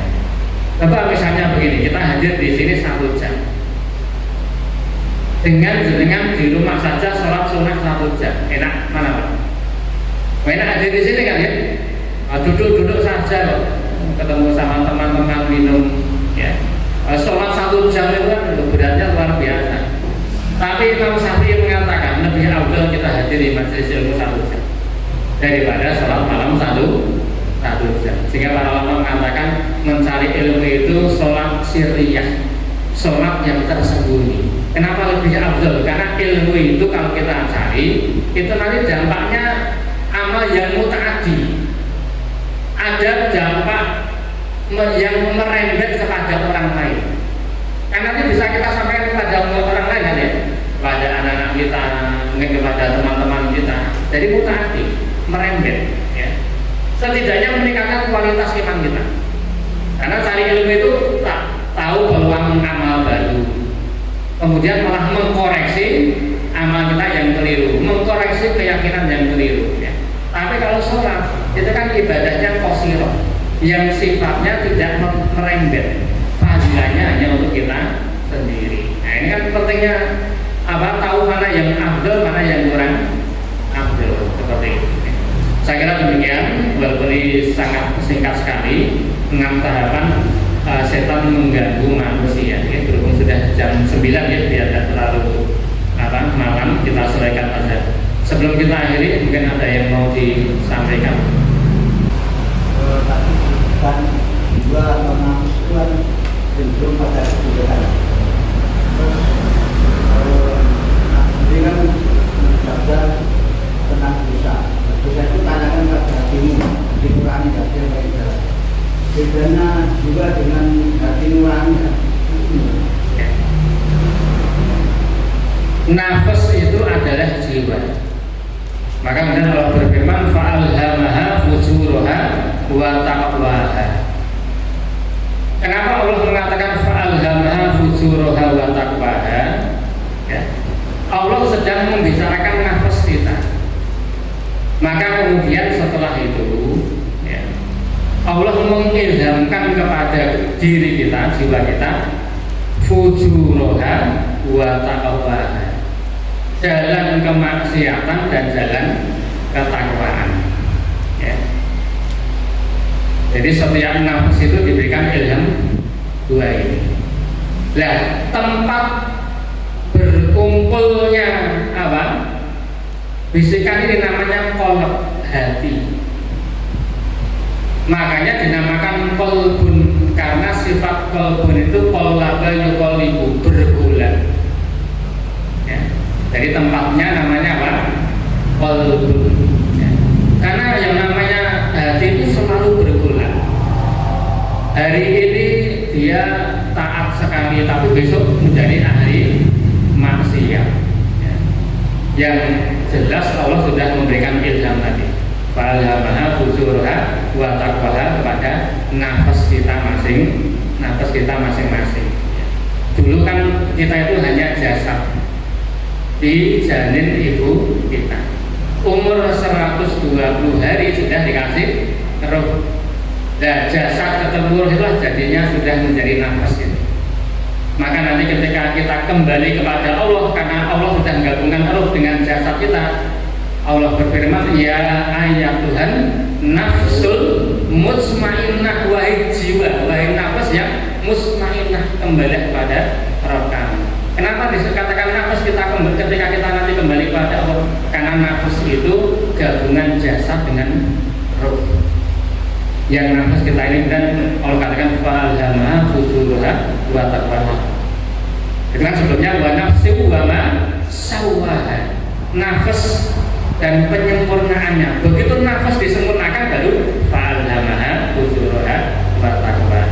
Coba misalnya begini, kita hadir di sini 1 jam. Dengan jenengan di rumah saja sholat sunnah 1 jam, enak mana Pak? Enak hadir di sini kan ya? Duduk-duduk saja kok, ketemu sama teman-teman minum, ya. Sholat 1 jam itu kan beratnya luar biasa. Tapi Imam Syafi'i mengatakan lebih afdal kita hadir di majelis ilmu 1 jam daripada sholat malam 1 jam. Sehingga para ulama mengatakan mencari ilmu itu sholat sirriyah, sholat yang tersembunyi. Kenapa lebih afdal? Karena ilmu itu kalau kita cari itu nanti dampaknya amal yang mutaaddi. Ada dampak yang merembet kepada orang lain. Karena nanti bisa kita sampaikan kepada orang lain kan ya, kepada anak-anak kita, mungkin kepada teman-teman kita. Jadi mutaaddi, merembet ya. Setidaknya meningkatkan kualitas iman kita. Karena cari ilmu itu tak tahu peluang amal baru, kemudian malah mengkoreksi amal kita yang keliru, mengkoreksi keyakinan yang keliru ya. Tapi kalau sholat itu kan ibadahnya qasirah, yang sifatnya tidak merembet, fadilahnya hanya untuk kita sendiri. Nah ini kan pentingnya tahu mana yang afdal, mana yang kurang afdal, seperti itu. Saya kira demikian, walaupun ini sangat singkat sekali, 6 tahapan setan mengganggu manusia ya. Berhubung sudah jam 9 ya, biar tidak terlalu malam, kita selesaikan saja. Sebelum kita akhiri, mungkin ada yang mau disampaikan. Tadi kan jiwa atau nafsu kan cenderung pada kebudayaan. Terus nafsu kan menjaga tentang dosa. Dosa itu tanyakan pada hatimu, dikurangi hati yang baik. Bedanya juga dengan hati nurani. Nafas itu adalah jiwa. Maka kemudian Allah berfirman, fa'alhamaha fujuraha wa taqwaha. Kenapa Allah mengatakan fa'alhamaha fujuraha wa taqwaha? Ya. Allah sedang membicarakan nafas kita. Maka kemudian setelah itu ya, Allah mengilhamkan kepada diri kita, jiwa kita, fujuraha wa taqwaha, jalan kemaksiatan dan jalan ketakwaan ya. Jadi setiap nafas itu diberikan ilham 2 ini. Nah, tempat berkumpulnya apa? Bisikan ini namanya qalb, hati. Makanya dinamakan qalbun, karena sifat qalbun itu qallaba yuqallibu, berulang ya. Jadi tempatnya namanya apa? Qalbun ya. Karena yang namanya hati itu selalu berulang. Hari ini dia taat sekali, tapi besok menjadi ahli maksiat ya. Yang jelas Allah sudah memberikan ilham tadi, fa'alhamaha fujuraha wa taqwaha, kepada nafas kita masing-masing. Dulu kan kita itu hanya jasad di janin ibu kita, umur 120 hari sudah dikasih roh. Dan jasad ketemu itu jadinya sudah menjadi nafas itu. Maka nanti ketika kita kembali kepada Allah, karena Allah sudah menggabungkan roh dengan jasad kita, Allah berfirman, ya ayat Tuhan nafsul mutmainnah, wahai jiwa, wahai nafas yang mutmainnah, kembali kepada Rabb kami. Kenapa dikatakan nafas kita kembali ketika kita nanti kembali kepada Allah? Karena nafas itu gabungan jasad dengan roh. Yang nafas kita ini, dan Allah katakan fa'alhamaha fujuraha wa taqwaha. Itu kan sebelumnya wa nafsu wa ma sawwaha. Nafas dan penyempurnaannya. Begitu nafas disempurnakan baru fa'alhamaha fujuraha wa taqwaha.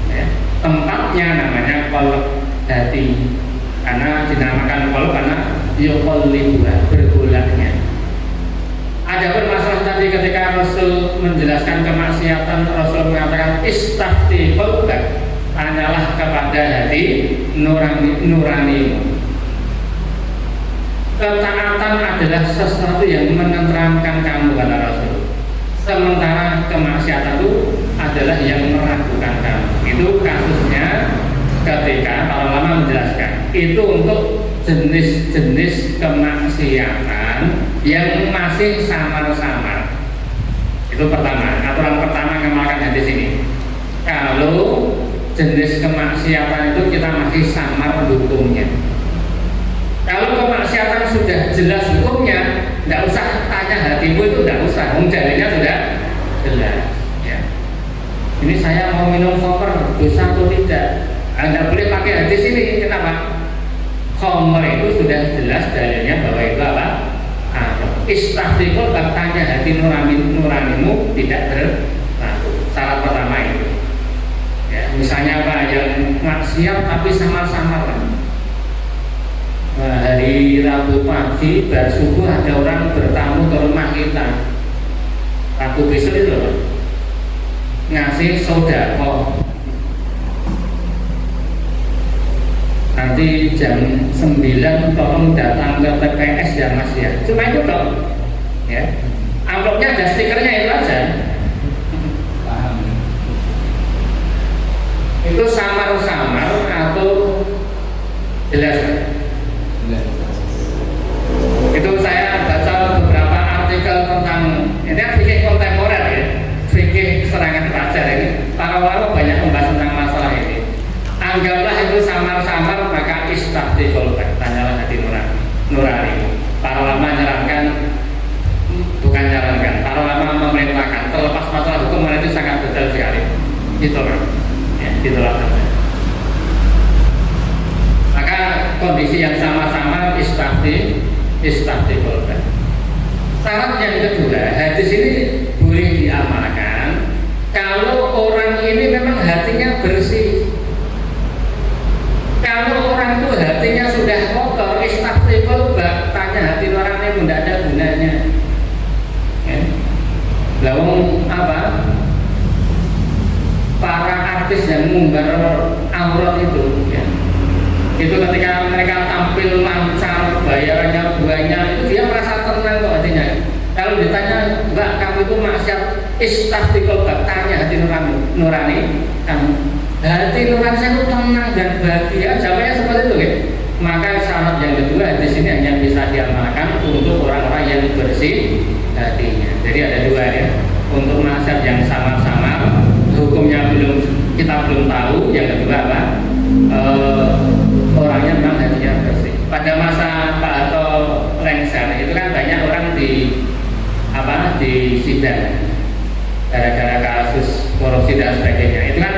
Ya. Tempatnya namanya qalb, hati. Karena dinamakan qalb karena yuqallibuha, bergolaknya. Adapun masalah tadi ketika Rasul menjelaskan kemaksiatan, Rasul mengatakan istafti qalbak, tanyalah kepada hati nurani. Ketaatan adalah sesuatu yang menenteramkan kamu, kata Rasul. Sementara kemaksiatan itu adalah yang meragukan kamu. Itu kasusnya ketika para ulama menjelaskan itu untuk jenis-jenis kemaksiatan yang masih samar-samar. Itu pertama, aturan pertama ngamalkan hadis ini. Kalau jenis kemaksiatan itu kita masih samar hukumnya. Kalau kemaksiatan sudah jelas hukumnya, tidak usah tanya hatimu, itu tidak usah, dalilnya sudah jelas. Ya. Ini saya mau minum khamr, dosa atau tidak? Anda boleh pakai hadis ini. Kenapa? Khamr itu sudah jelas dalilnya bahwa itu apa? Istaftikul, tanya hati nuranimu tidak berlaku. Syarat pertama itu. Ya, misalnya apa? Yang maksiat tapi samar-samar. Hari Rabu pagi bersubuh ada orang bertamu ke rumah kita. Rabu besok itu ngasih sodako. Nanti jam 9 tolong datang ke TPS ya Mas ya. Cuma itu dong. Ya. Amplopnya ada stikernya itu aja. Itu samar-samar atau jelas? Itu saya baca beberapa artikel tentang ini kan fikih kontemporer ya, fikih serangan pelajar ini. Para ulama banyak membahas tentang masalah ini. Anggaplah itu samar-samar, maka istaftikul, tanyalah hati nurani. Para ulama menyarankan, bukan menyarankan, para ulama memerintahkan. Terlepas masalah hukum itu sangat detail sekali. Ditolak, ya, ditolak. Maka kondisi yang sama-sama istaftikul. Syarat yang kedua, hadis ini boleh diamalkan kalau orang ini memang hatinya bersih. Kalau orang itu hatinya sudah kotor, istaftikul, tanya hati orang ini tidak ada gunanya. Ya. Lalu apa? Para artis yang mengumbar aurat itu, ya, itu ketika mereka tampil lancar, bayarannya banyak, itu dia merasa tenang kok hatinya. Kalau ditanya, enggak, kamu itu maksiat, istaftikul, tanya hati nurani kamu. Hati nurani saya itu tenang dan bahagia, jawabnya seperti itu ya. Maka syarat yang kedua di sini hanya bisa diamalkan untuk orang-orang yang bersih hatinya. Jadi ada dua ya. Untuk maksiat yang sama-sama, hukumnya kita belum tahu. Yang kedua apa? Orangnya memang hatinya bersih. Pada masa Pak Harto lengser itu kan banyak orang di sidang gara-gara kasus korupsi dan sebagainya. Itu kan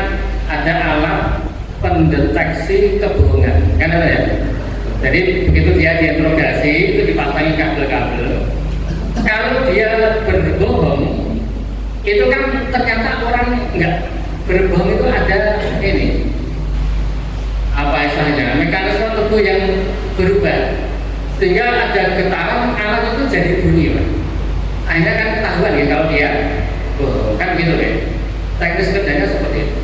ada alat pendeteksi kebohongan, kan ada ya. Jadi begitu dia diinterogasi itu dipasangi kabel-kabel. Kalau dia berbohong, itu kan ternyata orang enggak berbohong itu ada ini apa istilahnya, mekanisme tubuh yang berubah sehingga ada getaran, alat itu jadi bunyi, Pak. Akhirnya kan ketahuan ya kalau dia bohong, kan gitu ya. Teknis kerjanya seperti itu.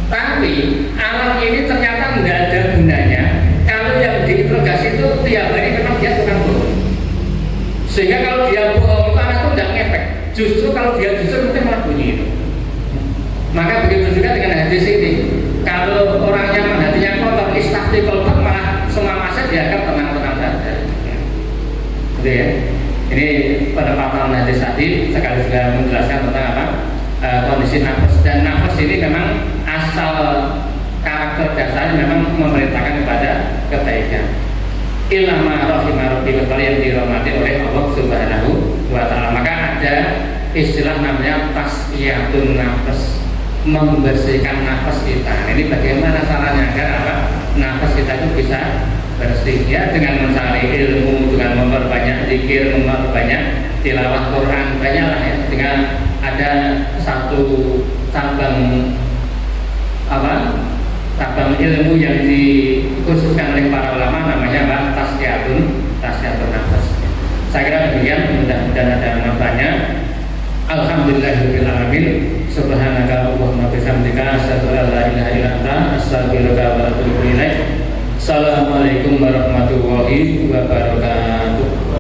Tapi alat ini ternyata tidak ada gunanya kalau yang diinterogasi itu tiap hari memang dia tukang bohong. Sehingga kalau dia bohong itu alat itu tidak ngefek. Justru kalau dia jujur mungkin malah bunyi itu. Maka begitu juga dengan hadis ini. Kalau orangnya hatinya kotor, istaftikul, malah semua masa dianggap tenang-tenang saja. Gitu ya. Ini penempatan hadis tadi sekali juga menjelaskan tentang apa kondisi mesin nafas, dan nafas ini memang asal karakter dasarnya memang memerintahkan kepada kebaikan. Ilma rahimah rabbil yang dirahmati oleh Allah Subhanahu wa taala. Maka ada istilah namanya tasqiyatun nafas, membersihkan nafas kita. Ini bagaimana caranya agar apa? Nafas kita itu bisa bersih, ya, dengan mencari ilmu, dengan memperbanyak zikir, memperbanyak tilawah Quran, banyaklah ya. Dengan ada satu cabang ilmu yang dikhususkan oleh para ulama, namanya apa? Tasqiyatun nafas. Saya kira demikian, mudah-mudahan ada manfaatnya. Alhamdulillahirabbil alamin. Subhanaka Allahumma bihamdika asyhadu an la ilaha illa anta astaghfiruka wa atubu ilaik. Assalamualaikum warahmatullahi wabarakatuh.